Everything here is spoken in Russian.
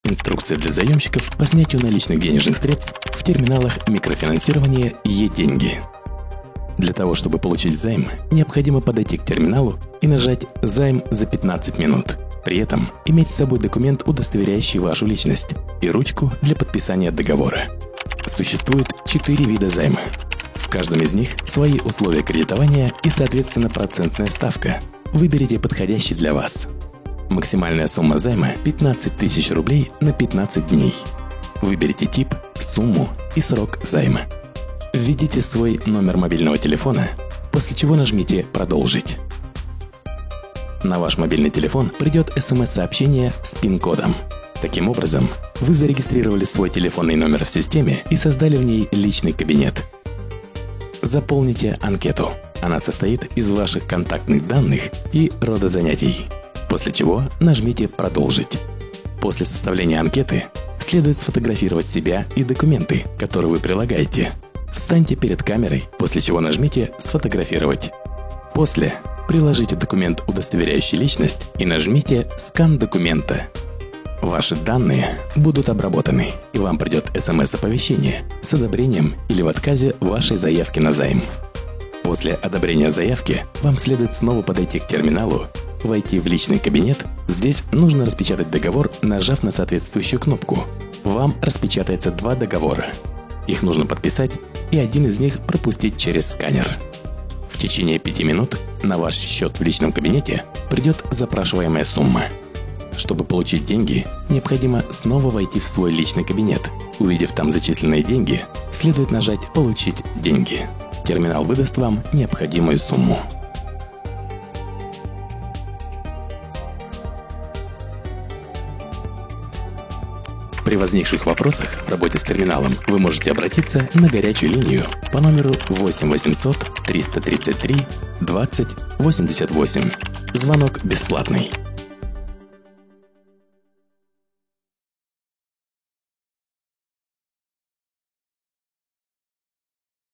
Инструкция для заемщиков по снятию наличных денежных средств в терминалах микрофинансирования «Е-деньги». Для того, чтобы получить займ, необходимо подойти к терминалу и нажать «Займ за 15 минут». При этом иметь с собой документ, удостоверяющий вашу личность, и ручку для подписания договора. Существует 4 вида займа. В каждом из них свои условия кредитования и, соответственно, процентная ставка. Выберите подходящий для вас. Максимальная сумма займа – 15 тысяч рублей на 15 дней. Выберите тип, сумму и срок займа. Введите свой номер мобильного телефона, после чего нажмите «Продолжить». На ваш мобильный телефон придет СМС-сообщение с пин-кодом. Таким образом, вы зарегистрировали свой телефонный номер в системе и создали в ней личный кабинет. Заполните анкету. Она состоит из ваших контактных данных и рода занятий. После чего нажмите «Продолжить». После составления анкеты следует сфотографировать себя и документы, которые вы прилагаете. Встаньте перед камерой, после чего нажмите «Сфотографировать». После приложите документ, удостоверяющий личность, и нажмите «Скан документа». Ваши данные будут обработаны, и вам придет СМС-оповещение с одобрением или в отказе вашей заявки на займ. После одобрения заявки вам следует снова подойти к терминалу, войти в личный кабинет. Здесь нужно распечатать договор, нажав на соответствующую кнопку. Вам распечатается 2 договора. Их нужно подписать и один из них пропустить через сканер. В течение 5 минут на ваш счет в личном кабинете придет запрашиваемая сумма. Чтобы получить деньги, необходимо снова войти в свой личный кабинет. Увидев там зачисленные деньги, следует нажать «Получить деньги». Терминал выдаст вам необходимую сумму. При возникших вопросах в работе с терминалом вы можете обратиться на горячую линию по номеру 8 800 333 20 88. Звонок бесплатный.